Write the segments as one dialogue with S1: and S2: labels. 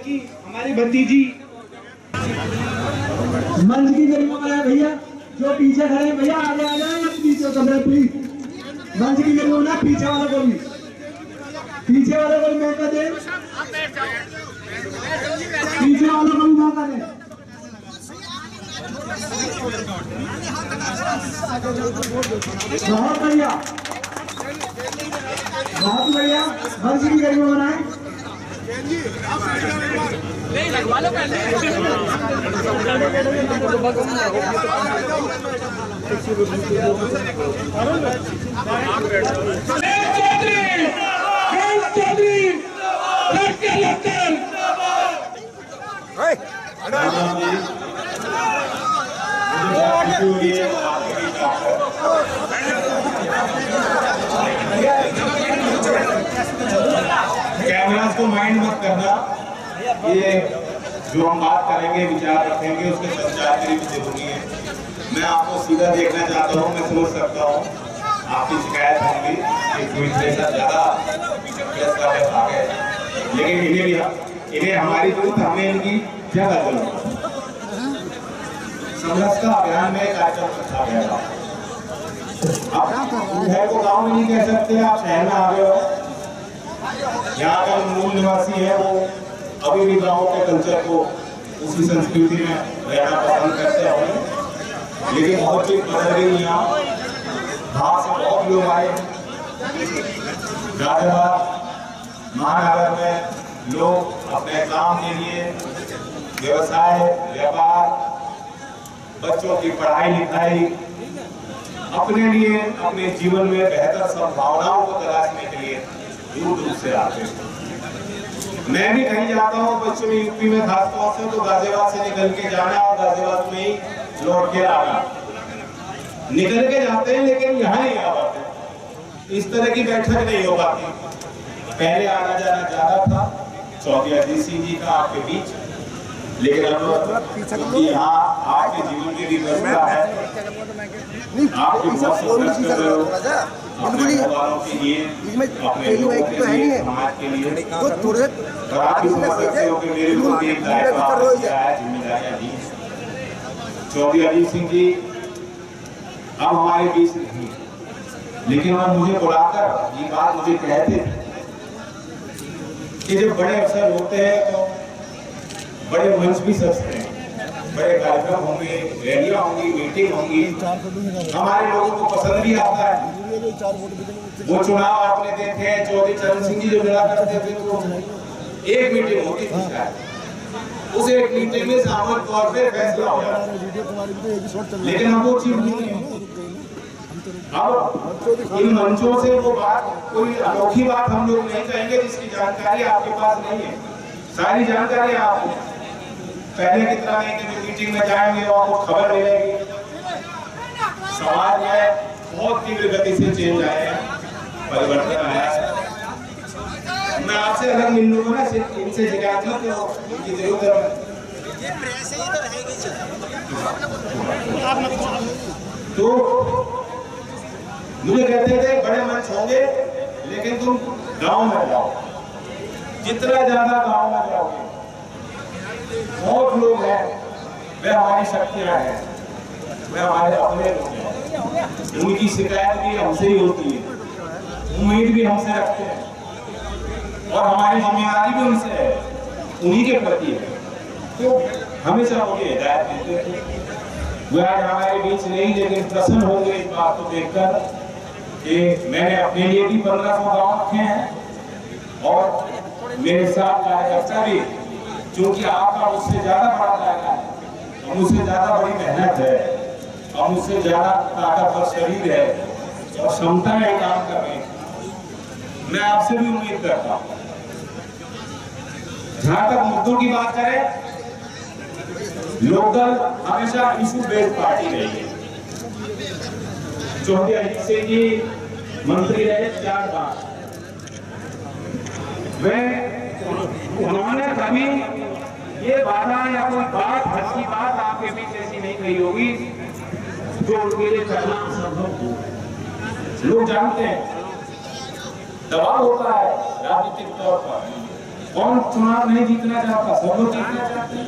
S1: की हमारी भतीजी
S2: मंच की गरीबों में भैया जो पीछे खड़े हैं भैया आगे आ जाए पीछे कमरे प्लीज। मंच की गरीबों ना पीछे वाले को भी मौका दे, पीछे वालों को भी मौका दे। बहुत बढ़िया बहुत बढ़िया। मंच की गरीबों बनाए
S3: कैमरास को माइंड मत करना, ये जो हम बात करेंगे विचार रखेंगे उसके संचार के लिए भी जरूरी है। मैं आपको सीधा देखना चाहता हूँ, मैं समझ सकता हूँ आपकी शिकायत होगी कि कोई से ज्यादा आ गए, लेकिन इन्हें हमारी जरूरत, हमें इनकी ज्यादा जरूरत। समरसता अभियान में कार्यक्रम रखा गया था। अब है को गाँव में नहीं कह सकते, आप शहर में आ गए हो, यहाँ का मूल निवासी है वो अभी भी गाँव के कल्चर को, उसी संस्कृति में रहना पसंद करते हैं। लेकिन बहुत चीज बदल गई यहाँ, बाहर से बहुत लोग आए। गाजियाबाद महानगर में लोग अपने काम के लिए, व्यवसाय, व्यापार, बच्चों की पढ़ाई लिखाई, अपने लिए, अपने जीवन में बेहतर संभावनाओं को तलाशने के लिए दूर दूर से आते हैं। मैं भी कहीं जाता हूँ पश्चिमी यूपी में, खासतौर से तो गाजियाबाद से निकल के जाना और गाजियाबाद में ही लौट के आना। निकल के जाते हैं लेकिन यहाँ नहीं आ पाते, इस तरह की बैठक नहीं हो पाती। पहले आना जाना ज्यादा था चौधरी अजीत सिंह जी का आपके बीच, लेकिन अब यहाँ आपके जीवन की भी व्यवस्था है, आप जो बहुत संघर्ष कर रहे हो अपने परिवारों के लिए, अपने लोगों के लिए, समाज के लिए, और आप भी समझ सकते हो कि मेरे को भी एक दायित्व दिया है, जिम्मेदारियां दी हैं। चौधरी अजीत सिंह जी अब हमारे बीच नहीं, लेकिन वह मुझे बुलाकर ये बात मुझे कहते कि जब बड़े अवसर होते हैं तो बड़े मंच भी सजते हैं, बड़े कार्यक्रम होंगे, रैलियां होंगी, मीटिंग होंगी, हमारे लोगों को पसंद भी आता है। वो चुनाव आपने देखे, चौधरी चरण सिंह जी जो मिला करते थे तो एक मीटिंग होती थी शायद, उस एक मीटिंग में सामूहिक तौर पे फैसला हो जाता, लेकिन अब वो चीज नहीं है। अब इन मंचों से वो बात, कोई अनोखी बात हम लोग नहीं कहेंगे जिसकी जानकारी आपके पास नहीं है। सारी जानकारी आपको पहले की तरह नहीं कि मीटिंग में जाएंगे और आपको खबर मिलेगी। समाज में बहुत तीव्र गति से चेंज आए हैं, परिवर्तन आया है। मैं आपसे अलग मिल लूंगा ना, इनसे शिकायत मत करो, इनकी जरूरत तो मुझे कहते थे बड़े मंच होंगे लेकिन तुम गांव में जाओ, जितना ज्यादा गांव में जाओगे, बहुत लोग हैं, वे हमारी शक्तियां हैं, वे हमारे अपने लोग हैं, उनकी शिकायत भी हमसे ही होती है, उम्मीद भी हमसे रखते हैं और हमारी जिम्मेदारी भी उनसे है, उन्हीं के प्रति है। तो हमेशा मुझे हिदायत देते थे। वे आज हमारे बीच नहीं, लेकिन प्रसन्न होंगे इस बात को देखकर कि मैंने अपने लिए भी 1500 गाँव रखे हैं और मेरे साथ कार्यकर्ता भी, क्योंकि आपका मुझसे ज्यादा बड़ा दायरा है, और मुझसे ज्यादा बड़ी मेहनत है, और मुझसे ज्यादा ताकतवर शरीर है और क्षमता है काम करने, मैं आपसे भी उम्मीद करता हूँ। जहां तक मुद्दों की बात करें, लोकल हमेशा इशू बेस्ड पार्टी रही है। चौधरी अजीत सिंह जी मंत्री रहे 4 बार, वे उन्होंने कभी ये बाधा या कोई बात, हंसी बात आपके बीच ऐसी नहीं कही होगी जो उनके लिए करना असंभव हो। लोग जानते हैं दबाव होता है राजनीतिक तौर पर,
S1: कौन चुनाव नहीं जीतना चाहता? सब लोग जीतना चाहते हैं।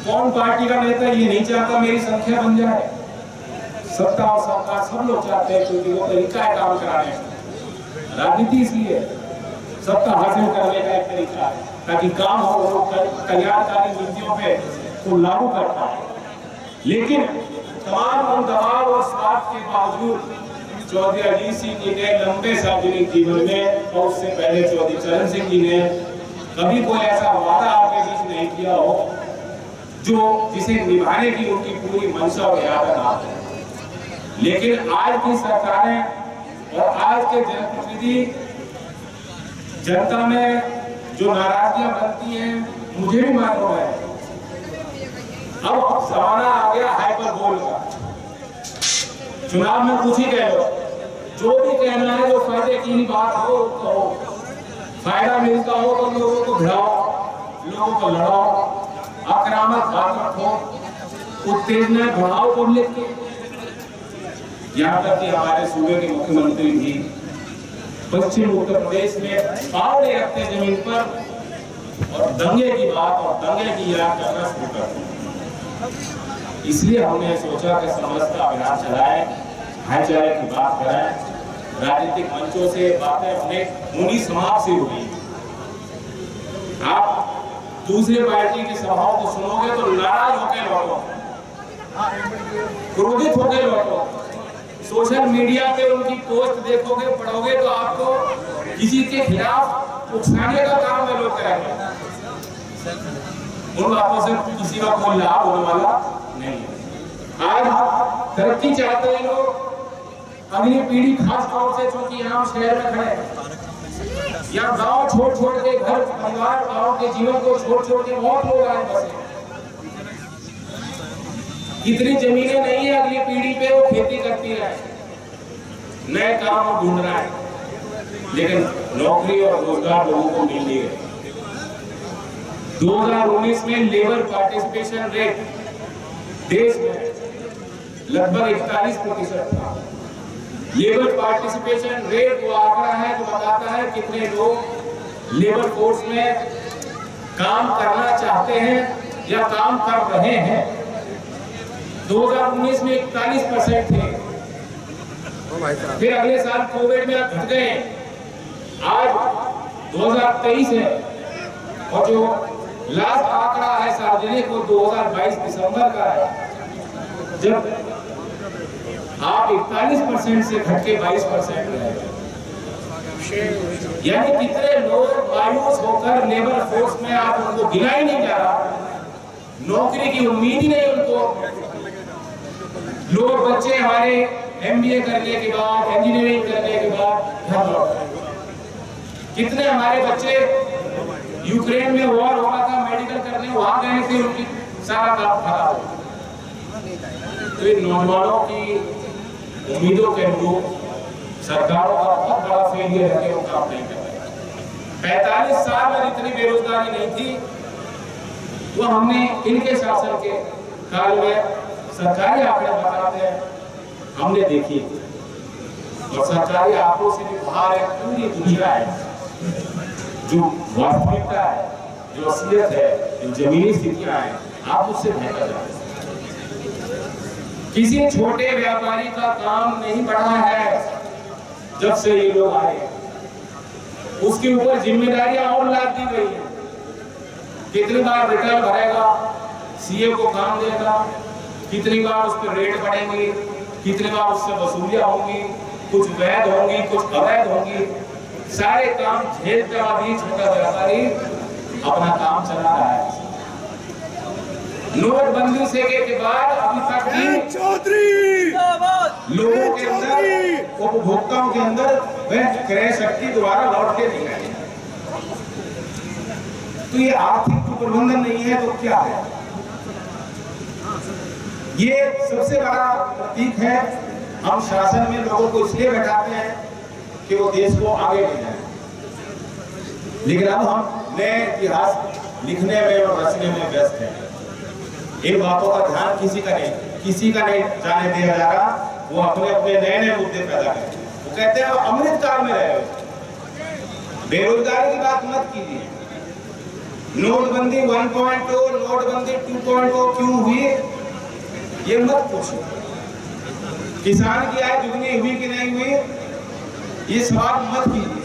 S1: कौन पार्टी का नेता ये नहीं चाहता मेरी संख्या बन जाए? सत्ता और सरकार सब लोग चाहते हैं, क्योंकि वो तरीका है काम कराने का। राजनीति इसलिए सत्ता हासिल करने का एक तरीका है, ताकि काम हो, लोग कल्याणकारी नीतियों पे को लागू कर पाए। लेकिन तमाम उन दबाव और स्वार्थ के बावजूद चौधरी अजीत सिंह जी ने लंबे सार्वजनिक जीवन में, और उससे पहले चौधरी चरण सिंह जी ने कभी कोई ऐसा वादा आपके बीच नहीं किया हो जो जिसे निभाने की उनकी पूरी मंशा और इरादा ना हो। लेकिन आज की सरकारें और आज के जनप्रतिनिधि जनता में जो नाराजगियां बनती हैं, मुझे भी मालूम है। अब जमाना आ गया हाइपरबोल का। चुनाव में कुछ ही कह लो, जो भी कहना है, जो फायदे की बात हो कहो, फायदा मिलता हो तो लोगों को भिड़ाओ, लोगों को लड़ाओ, आक्रामक बात रखो, उत्तेजना बढ़ाओ पब्लिक की। यहाँ तक कि हमारे सूबे के मुख्यमंत्री भी पश्चिम उत्तर प्रदेश में पाँव नहीं रखते जमीन पर, और दंगे की बात और दंगे की याद करना शुरू करते। इसलिए हमने सोचा कि समरसता अभियान चलाएं, भाईचारे की बात करें। राजनीतिक मंचों से बातें अपने मुनी समाज से हुई। आप दूसरे पार्टी की सभाओं को सुनोगे तो नाराज होकर लौटो, क्रोधित होकर लौटो। सोशल मीडिया पे उनकी पोस्ट देखोगे, पढ़ोगे तो आपको किसी के खिलाफ उकसाने का काम में लोग करेंगे। उन बातों से किसी का कोई लाभ होने वाला नहीं है। आज तरक्की चाहते हैं लोग, अगली पीढ़ी खास तौर से, चूंकि यहाँ शहर में खड़े हैं, यहाँ गांव छोड़ के, घर परिवार गांव के जीवन को छोड़ के बहुत लोग आए बसे। इतनी जमीनें नहीं है अगली पीढ़ी पे, वो खेती करती रहे, नए काम ढूंढ रहा है, लेकिन नौकरी और रोजगार लोगों को मिल नहीं रहे। 2019 में लेबर पार्टिसिपेशन रेट देश में लगभग 41% था। लेबर पार्टिसिपेशन रेट वो आंकड़ा है जो बताता है कितने लोग लेबर फोर्स में काम करना चाहते हैं या काम कर रहे हैं। 2019 में 41% थे, फिर अगले साल कोविड में घट गए, आज 2023 है, और जो लास्ट आंकड़ा है सार्वजनिक वो 2022 दिसंबर का है, जब आप 41% से घट के 22% रहे। यानी कितने लोग मायूस होकर लेबर फोर्स में, आप उनको गिना ही नहीं जा रहा, नौकरी की उम्मीद ही नहीं उनको। लोग बच्चे हमारे MBA करने के बाद, इंजीनियरिंग करने के बाद घर लौट गए। कितने हमारे बच्चे यूक्रेन में वॉर हो रहा था, मेडिकल करने वहां गए थे, उनकी सारा काम खराब हो। तो इन नौजवानों की उम्मीदों के अनुरूप सरकारों का बहुत बड़ा फेलियर है कि वो काम नहीं कर रहे। 45 साल में इतनी बेरोजगारी नहीं थी, तो हमने इनके शासन के काल में सरकारी आंकड़े बताते हैं, हमने देखी, और सरकारी आंकड़ों से भी बाहर एक पूरी दुनिया है जो वास्तविकता है, जो असलियत है, जो जमीनी स्थितियां हैं, आप उससे बेहतर जानते हैं। किसी छोटे व्यापारी का काम नहीं बढ़ा है जब से ये लोग आए, उसके ऊपर जिम्मेदारियां और लाद दी गई हैं। कितनी बार रिटर्न भरेगा, CA को काम देगा, कितनी बार उस पर रेट बढ़ेंगे, कितनी बार उससे वसूलियां होंगी, कुछ वैध होंगी, कुछ अवैध होंगी, सारे काम झेलता भी छोटा व्यापारी अपना काम चला रहा है। नोटबंदी से के बाद अभी तक भी लोगों के अंदर, उपभोक्ताओं के अंदर वह क्रय शक्ति दोबारा लौट के नहीं आई। तो ये आर्थिक प्रबंधन नहीं है तो क्या है? ये सबसे बड़ा प्रतीक है। हम शासन में लोगों को इसलिए बैठाते हैं कि वो देश को आगे ले जाए, लेकिन अब हम नए इतिहास लिखने में और रचने में व्यस्त हैं। इन बातों का ध्यान किसी का नहीं जाने दिया जा रहा। वो अपने नए मुद्दे पैदा करते हैं। वो कहते हैं अमृत काल में रहे हो, बेरोजगारी की बात मत कीजिए, नोटबंदी 1.0 नोटबंदी 2.0 क्यों हुई ये मत पूछो। किसान की आय दुगनी हुई कि नहीं हुई ये सवाल मत कीजिए।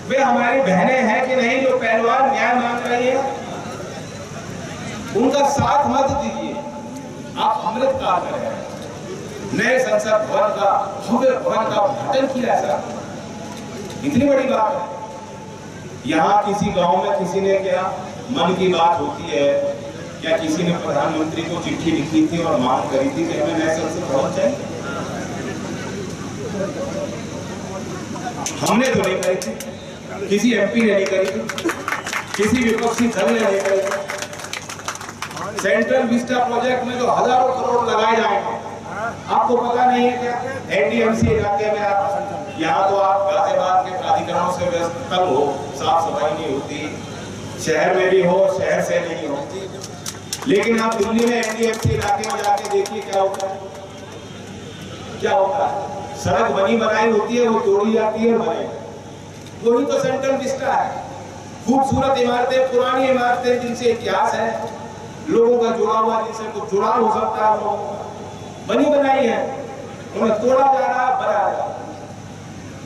S1: वे हमारी बहनें हैं कि नहीं जो पहलवान न्याय मांग रही है, उनका साथ मत दीजिए। आप अमृत काल में हैं, नए संसद भवन का भव्य भवन का उद्घाटन किया जा, इतनी बड़ी बात है। यहाँ किसी गांव में किसी ने क्या मन की बात होती है, क्या किसी ने प्रधानमंत्री को चिट्ठी लिखी थी और मांग करी थी कि हमें नए संसद भवन चाहिए? हमने तो नहीं करी थी, किसी एमपी ने नहीं करी थी, किसी विपक्षी दल ने नहीं करी थी। सेंट्रल विस्टा प्रोजेक्ट में जो हजारों करोड़ लगाए जाएंगे, आपको पता नहीं है क्या? एनडीएमसी इलाके में आप यहाँ तो आप गाजियाबाद के प्राधिकरणों से व्यस्त कल हो, साफ सफाई नहीं होती, शहर में भी हो शहर से नहीं हो, लेकिन आप दिल्ली में एनडीएमसी इलाके में जाके देखिए क्या होता है। क्या होता है? सड़क बनी बनाई होती है, वो तोड़ी जाती है, बने। वही तो सेंट्रल विस्टा है। खूबसूरत इमारतें, पुरानी इमारतें जिनसे इतिहास है, लोगों का जुड़ा हुआ, जिनसे कुछ जुड़ाव हो सकता है, लोगों का बनी बनाई है, उन्हें तोड़ा जा रहा, बनाया जा रहा,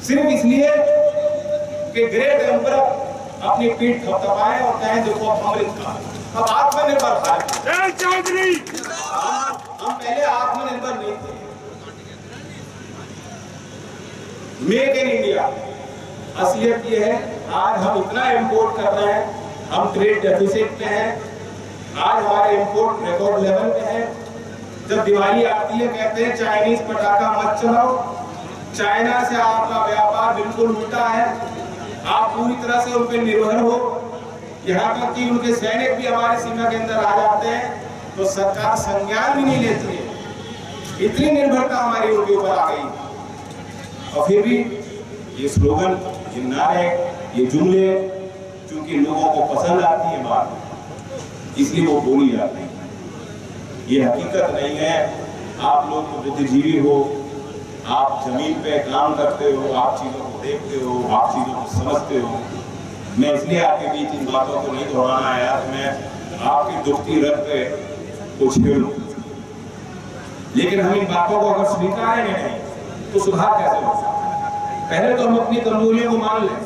S1: सिर्फ इसलिए कि ग्रेट एम्परर अपनी पीठ थपथपाए और कहें देखो अमृत काल, अब आत्मनिर्भर भारत। हम पहले आत्मनिर्भर नहीं थे। मेक इन इंडिया असलियत ये है, आज हम इतना इंपोर्ट कर रहे हैं, हम ट्रेड डेफिसिट पे हैं, आज हमारे इंपोर्ट रिकॉर्ड लेवल पे है। जब दिवाली आती है कहते हैं चाइनीज पटाखा मत चलाओ, चाइना से आपका व्यापार बिल्कुल उल्टा है, आप पूरी तरह से उन पर निर्भर हो। यहाँ तक कि उनके सैनिक भी हमारी सीमा के अंदर आ जाते हैं तो सरकार संज्ञान भी नहीं लेती है। इतनी निर्भरता हमारी उनके ऊपर आ गई। और फिर भी ये स्लोगन, ये नारे, ये जुमले क्योंकि लोगों को पसंद आती है बात, इसलिए वो बोली जाती है। ये हकीकत नहीं है। आप लोग बुद्धिजीवी हो, आप जमीन पे काम करते हो, आप चीजों को देखते हो, आप चीजों को समझते हो। मैं इसलिए आपके बीच इन बातों को नहीं दोहराना आया, मैं आपकी दुखती रग पे कुछ छेड़ूं। लेकिन हम इन बातों को अगर स्वीकारेंगे नहीं तो सुधार कैसे हो सकता? पहले तो हम अपनी कमजोरियों को मान लें।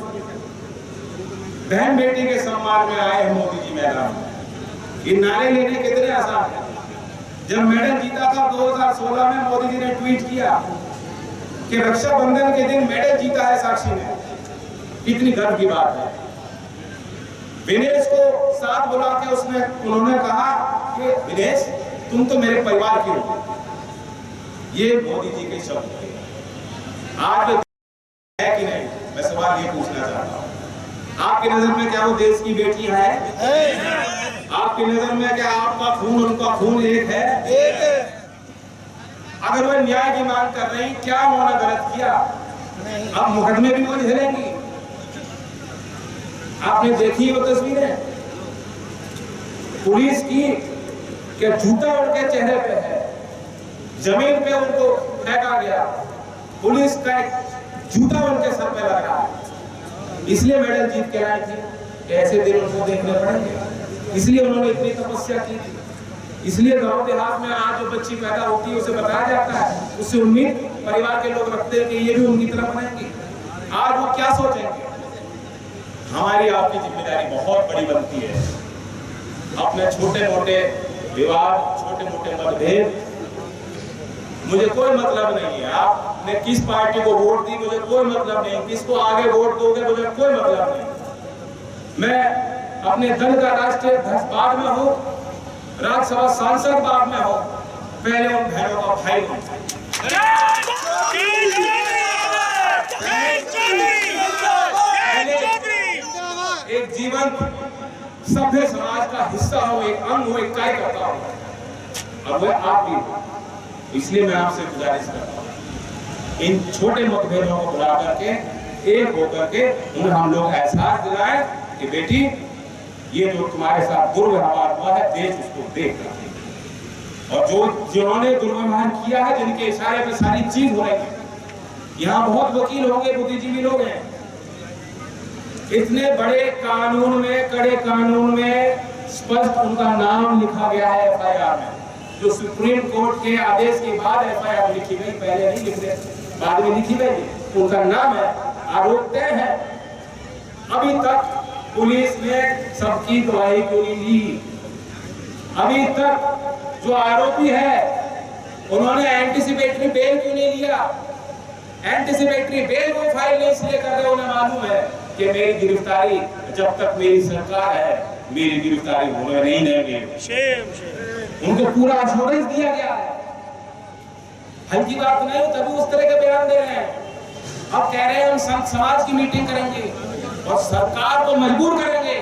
S1: बहन बेटी के सम्मान में आए हैं मोदी जी मैदान में। ये नारे लेने कितने आसान है। जब मेडल जीता था 2016 में, मोदी जी ने ट्वीट किया कि रक्षाबंधन के दिन मेडल जीता है साक्षी ने। कितनी गर्व की बात है। विनेश को साथ बुला के उन्होंने कहा कि विनेश तुम तो मेरे परिवार के हो। ये मोदी जी के शब्द है। आज है कि नहीं, मैं सवाल ये पूछना चाहता हूँ। आपकी नजर में क्या वो देश की बेटी है? आपकी नजर में क्या आपका खून उनका खून एक है? अगर वह न्याय की मांग कर रही, क्या उन्होंने गलत किया? अब मुकदमे भी वो झेलेंगी। आपने देखी वो तस्वीरें पुलिस की, क्या जूता उनके चेहरे पे है, जमीन पे उनको फेंका गया, पुलिस का जूता उनके सर पे लग रहा है। इसलिए मेडल जीत के आई थी। ऐसे दिन उनको देखने पड़ेंगे। इसलिए उन्होंने इतनी तपस्या की थी। इसलिए गांव देहात में आज जो बच्ची पैदा होती है उसे बताया जाता है, उससे उम्मीद परिवार के लोग रखते हैं कि ये भी उनकी तरह बनेंगी। आज वो क्या सोचेंगे? हमारी आपकी जिम्मेदारी बहुत बड़ी बनती है। अपने छोटे मोटे विवाद, छोटे मोटे मतभेद, मुझे कोई मतलब नहीं है। आपने किस पार्टी को वोट दी मुझे कोई मतलब नहीं, किसको आगे वोट दोगे मुझे कोई मतलब नहीं। मैं अपने दल का राष्ट्रीय अध्यक्ष बाद में हूँ, राज्यसभा सांसद बाद में हूँ, पहले उन बहनों का भाई हूँ। एक जीवंत सभ्य समाज का हिस्सा हो, एक अंग हो, एक कार्यकर्ता हो। अब वह आप भी हो। इसलिए मैं आपसे गुजारिश करता हूँ, इन छोटे मतभेदों को बुला करके एक होकर के उन्हें हम लोग एहसास दिलाएं कि बेटी ये जो तुम्हारे साथ दुर्व्यवहार हुआ है देश उसको देख रहा है, और जिन्होंने दुर्व्यवहार किया है, जिनके इशारे पे सारी चीज हो रही है। यहाँ बहुत वकील होंगे, बुद्धिजीवी लोग हैं, इतने बड़े कानून में, कड़े कानून में स्पष्ट उनका नाम लिखा गया है एफआईआर में, जो सुप्रीम कोर्ट के आदेश के बाद एफआईआर लिखी गई, पहले नहीं लिख रहे, बाद में लिखी गई, उनका नाम है, आरोप तय है। अभी तक पुलिस ने सबकी गवाही क्यों नहीं ली? अभी तक जो आरोपी है उन्होंने एंटीसिपेटरी बेल क्यों नहीं लिया? एंटीसिपेटरी बेल को फाइल नहीं इसलिए कर रहे, उन्हें मालूम है कि मेरी गिरफ्तारी जब तक मेरी सरकार है, मेरी गिरफ्तारी होने नहीं देंगे। उनको पूरा एश्योरेंस दिया गया है, हल्की बात नहीं, तभी उस तरह के बयान दे रहे हैं। अब कह रहे हैं हम संत समाज की मीटिंग करेंगे और सरकार को मजबूर करेंगे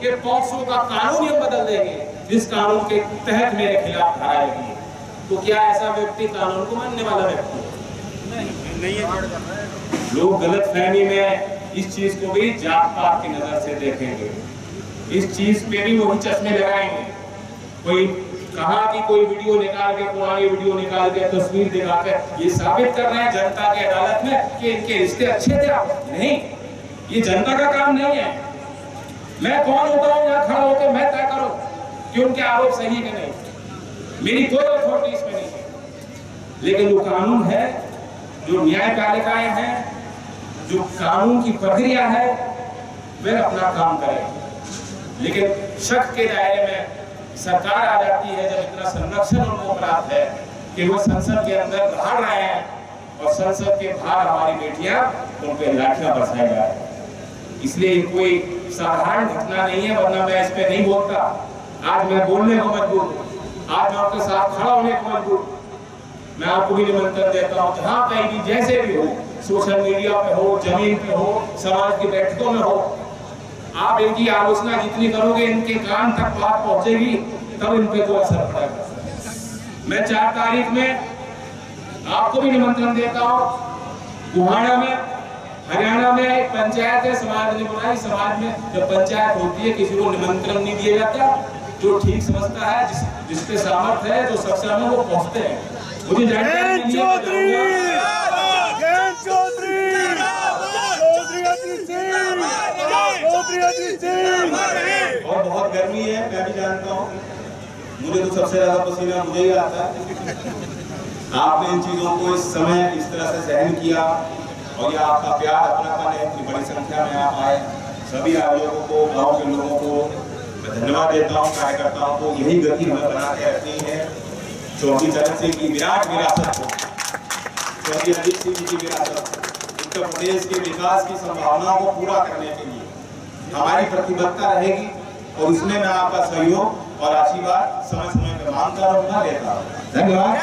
S1: कि पॉक्सो का कानून ही बदल देंगे, जिस कानून के तहत मेरे खिलाफ धारा लगी। तो क्या ऐसा व्यक्ति कानून को मानने वाला व्यक्ति नहीं है? लोग गलतफहमी में इस चीज को भी जात पात की नजर से देखेंगे, इस चीज पे भी वही चश्मे लगाएंगे। कोई कहा कि कोई वीडियो निकाल के, पुरानी वीडियो निकाल के, तस्वीर दिखा के ये साबित कर रहे हैं जनता की अदालत में कि इनके रिश्ते अच्छे थे। नहीं, ये जनता का काम नहीं है। मैं कौन होता हूँ यहाँ खड़ा होकर मैं तय करूं कि उनके आरोप सही है कि नहीं, मेरी कोई अथॉरिटी इसमें नहीं है। लेकिन जो कानून है, जो न्यायपालिकाएं हैं, जो कानून की प्रक्रिया है, वह अपना काम करें। लेकिन शक के दायरे में सरकार आ जाती है जब इतना संरक्षण उनको प्राप्त है कि वो संसद के अंदर भाग रहे हैं और संसद के बाहर हमारी बेटियां उन पे लाठियां बरसाई जा रही है। इसलिए कोई साधारण घटना नहीं है, वरना मैं इस पे नहीं बोलता। आज मैं बोलने को मजबूर हूँ, आज मैं आपके साथ खड़ा होने को मजबूर हूँ। मैं आपको भी निमंत्रण देता हूँ, जहाँ कहीं भी जैसे भी हो, सोशल मीडिया पे हो, जमीन पे हो, समाज की बैठकों में हो, आप इनकी आलोचना जितनी करोगे, इनके कान तक बात पहुंचेगी, तब इन पे कोई असर पड़ेगा। मैं 4 तारीख में आपको भी निमंत्रण देता हूँ। गुहाना में, हरियाणा में एक पंचायत है, समाज ने बुलाई। समाज में जब पंचायत होती है, किसी को निमंत्रण नहीं दिया जाता। जो ठीक समझता है, जिसके सामर्थ्य है, जो सक्षम है, वो पहुंचते हैं। मुझे जानकारी नहीं है, और बहुत गर्मी है, मैं भी जानता हूँ। मुझे तो सबसे ज्यादा पसीना मुझे ही आता है। आपने इन चीजों को इस समय इस तरह से सहन किया और ये आपका प्यार, अपनापन है, इतनी बड़ी संख्या में आप आए। सभी आयोजकों को, गांव के लोगों को मैं धन्यवाद देता हूँ, कार्यकर्ताओं को। यही गति हमें बना के रखनी है। चौधरी चरण सिंह की विराट विरासत को, चौधरी अजीत सिंह जी की विरासत, उत्तर प्रदेश के विकास की संभावनाओं को पूरा करने के लिए हमारी प्रतिबद्धता रहेगी और उसमें मैं आपका सहयोग और आशीर्वाद समय समय पर मांगता रहूंगा, लेता रहूंगा। धन्यवाद।